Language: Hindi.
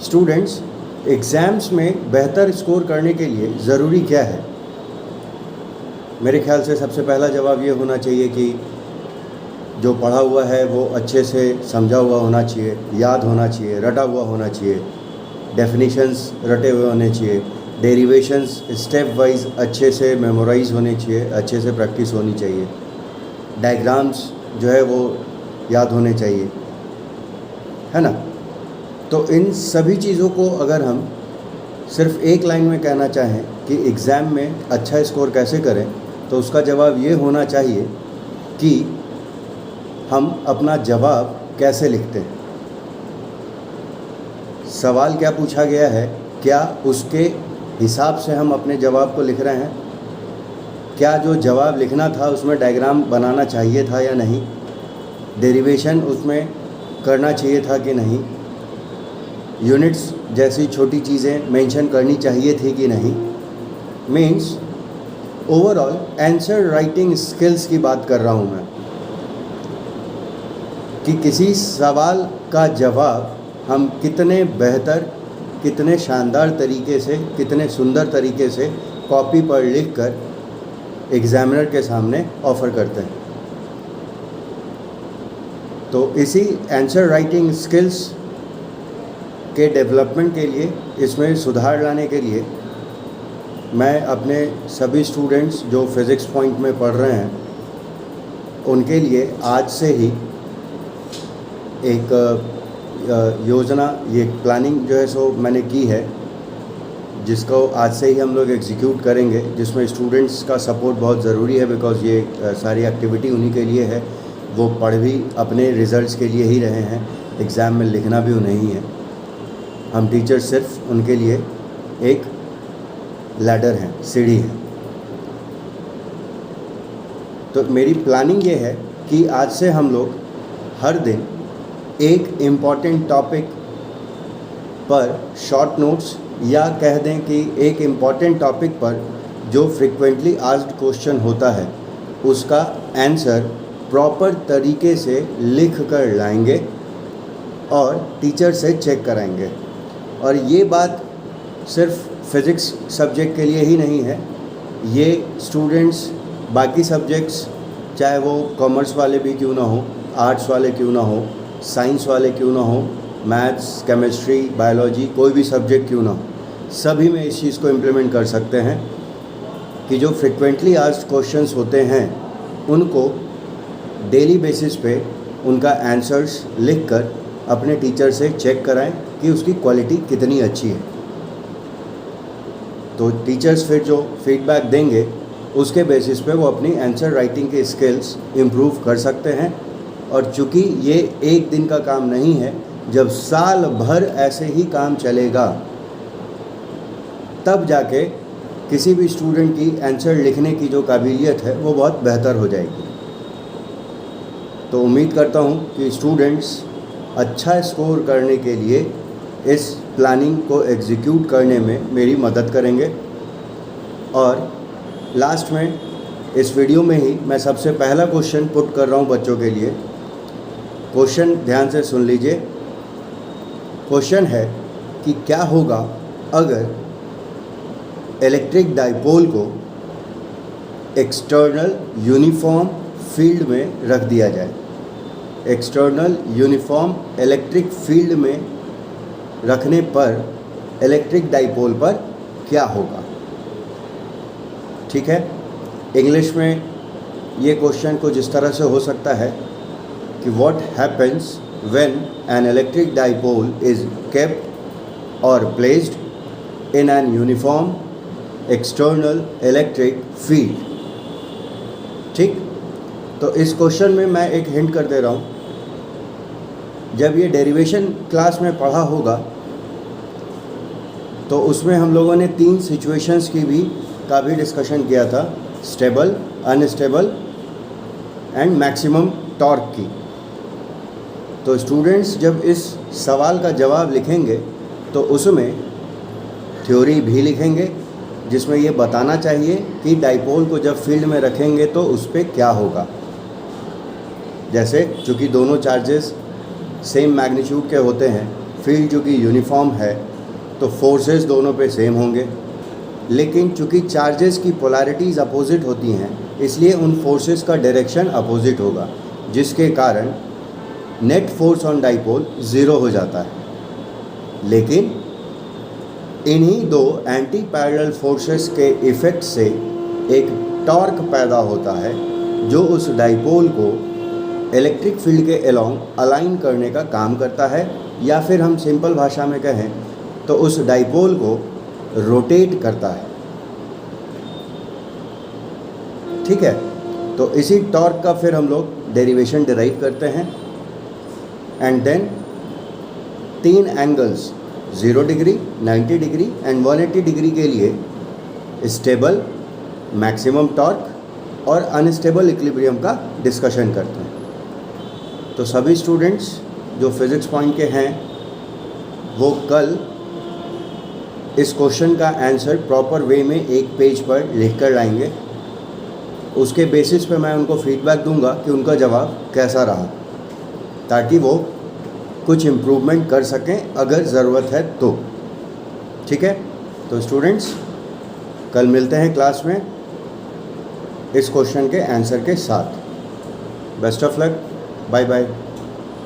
स्टूडेंट्स, एग्ज़ाम्स में बेहतर स्कोर करने के लिए ज़रूरी क्या है? मेरे ख्याल से सबसे पहला जवाब ये होना चाहिए कि जो पढ़ा हुआ है वो अच्छे से समझा हुआ होना चाहिए, याद होना चाहिए, रटा हुआ होना चाहिए, डेफिनेशंस रटे हुए होने चाहिए, डेरिवेशंस स्टेप वाइज अच्छे से मेमोराइज होने चाहिए, अच्छे से प्रैक्टिस होनी चाहिए, डायग्राम्स जो है वो याद होने चाहिए, है ना। तो इन सभी चीज़ों को अगर हम सिर्फ एक लाइन में कहना चाहें कि एग्ज़ाम में अच्छा स्कोर कैसे करें, तो उसका जवाब ये होना चाहिए कि हम अपना जवाब कैसे लिखते हैं। सवाल क्या पूछा गया है, क्या उसके हिसाब से हम अपने जवाब को लिख रहे हैं? क्या जो जवाब लिखना था उसमें डायग्राम बनाना चाहिए था या नहीं? डेरिवेशन उसमें करना चाहिए था कि नहीं? यूनिट्स जैसी छोटी चीज़ें मेंशन करनी चाहिए थी कि नहीं? Means overall answer writing skills की बात कर रहा हूँ मैं, कि किसी सवाल का जवाब हम कितने बेहतर, कितने शानदार तरीके से, कितने सुंदर तरीके से कॉपी पर लिखकर एग्ज़ामिनर के सामने ऑफ़र करते हैं। तो इसी आंसर राइटिंग स्किल्स के डेवलपमेंट के लिए, इसमें सुधार लाने के लिए मैं अपने सभी स्टूडेंट्स जो फिज़िक्स पॉइंट में पढ़ रहे हैं उनके लिए आज से ही एक योजना, ये प्लानिंग जो है सो मैंने की है, जिसको आज से ही हम लोग एग्जीक्यूट करेंगे, जिसमें स्टूडेंट्स का सपोर्ट बहुत ज़रूरी है, बिकॉज़ ये सारी एक्टिविटी उन्हीं के लिए है। वो पढ़ भी अपने रिज़ल्ट्स के लिए ही रहे हैं, एग्ज़ाम में लिखना भी उन्हें ही है। हम टीचर सिर्फ उनके लिए एक लैडर हैं, सीढ़ी है। तो मेरी प्लानिंग ये है कि आज से हम लोग हर दिन एक इम्पॉर्टेंट टॉपिक पर शॉर्ट नोट्स, या कह दें कि एक इम्पॉर्टेंट टॉपिक पर जो फ्रीक्वेंटली आस्क्ड क्वेश्चन होता है उसका आंसर प्रॉपर तरीके से लिख कर लाएंगे और टीचर से चेक कराएंगे। और ये बात सिर्फ फिज़िक्स सब्जेक्ट के लिए ही नहीं है, ये स्टूडेंट्स बाकी सब्जेक्ट्स, चाहे वो कॉमर्स वाले भी क्यों ना हो, आर्ट्स वाले क्यों ना हो, साइंस वाले क्यों ना हो, मैथ्स, केमिस्ट्री, बायोलॉजी, कोई भी सब्जेक्ट क्यों ना हो, सभी में इस चीज़ को इम्प्लीमेंट कर सकते हैं कि जो फ्रिक्वेंटली आस्क्ड क्वेश्चंस होते हैं उनको डेली बेसिस पे उनका आंसर्स लिखकर अपने टीचर से चेक कराएं कि उसकी क्वालिटी कितनी अच्छी है। तो टीचर्स फिर जो फीडबैक देंगे उसके बेसिस पे वो अपनी आंसर राइटिंग के स्किल्स इम्प्रूव कर सकते हैं। और चूँकि ये एक दिन का काम नहीं है, जब साल भर ऐसे ही काम चलेगा तब जाके किसी भी स्टूडेंट की आंसर लिखने की जो काबिलियत है वो बहुत बेहतर हो जाएगी। तो उम्मीद करता हूँ कि स्टूडेंट्स अच्छा स्कोर करने के लिए इस प्लानिंग को एग्जीक्यूट करने में मेरी मदद करेंगे। और लास्ट में इस वीडियो में ही मैं सबसे पहला क्वेश्चन पुट कर रहा हूँ बच्चों के लिए। क्वेश्चन ध्यान से सुन लीजिए। क्वेश्चन है कि क्या होगा अगर इलेक्ट्रिक डाइपोल को एक्सटर्नल यूनिफॉर्म फील्ड में रख दिया जाए। एक्सटर्नल यूनिफॉर्म इलेक्ट्रिक फील्ड में रखने पर इलेक्ट्रिक डाइपोल पर क्या होगा। ठीक है, इंग्लिश में ये क्वेश्चन कुछ इस तरह से हो सकता है कि what happens when an electric dipole is kept और placed in an uniform external electric field. ठीक, तो इस क्वेश्चन में मैं एक हिंट कर दे रहा हूँ। जब ये डेरिवेशन क्लास में पढ़ा होगा तो उसमें हम लोगों ने 3 सिचुएशंस का भी डिस्कशन किया था, stable, unstable and maximum torque की। तो स्टूडेंट्स जब इस सवाल का जवाब लिखेंगे तो उसमें थ्योरी भी लिखेंगे जिसमें ये बताना चाहिए कि डाइपोल को जब फील्ड में रखेंगे तो उस पर क्या होगा। जैसे चूँकि दोनों चार्जेस सेम मैग्नीट्यूड के होते हैं, फील्ड चूँकि यूनिफॉर्म है तो फोर्सेस दोनों पे सेम होंगे, लेकिन चूँकि चार्जेस की पोलैरिटीज़ अपोजिट होती हैं इसलिए उन फोर्सेस का डायरेक्शन अपोजिट होगा, जिसके कारण net force on dipole zero हो जाता है। लेकिन इन्हीं दो एंटी पैरेलल फोर्सेस के इफ़ेक्ट से एक टॉर्क पैदा होता है जो उस डाइपोल को इलेक्ट्रिक फील्ड के अलोंग अलाइन करने का काम करता है, या फिर हम सिंपल भाषा में कहें तो उस डाइपोल को रोटेट करता है। ठीक है, तो इसी टॉर्क का फिर हम लोग डेरिवेशन डिराइव करते हैं and then 3 angles 0 degree, 90 degree and 180 degree के लिए स्टेबल, मैक्सिमम टॉर्क और अनस्टेबल इक्विलिब्रियम का डिस्कशन करते हैं। तो सभी स्टूडेंट्स जो फिज़िक्स पॉइंट के हैं वो कल इस क्वेश्चन का आंसर प्रॉपर वे में एक पेज पर लिख कर लाएंगे। उसके बेसिस पे मैं उनको फीडबैक दूंगा कि उनका जवाब कैसा रहा, ताकि वो कुछ इम्प्रूवमेंट कर सकें अगर ज़रूरत है तो। ठीक है, तो स्टूडेंट्स कल मिलते हैं क्लास में इस क्वेश्चन के आंसर के साथ। Best of luck, bye bye.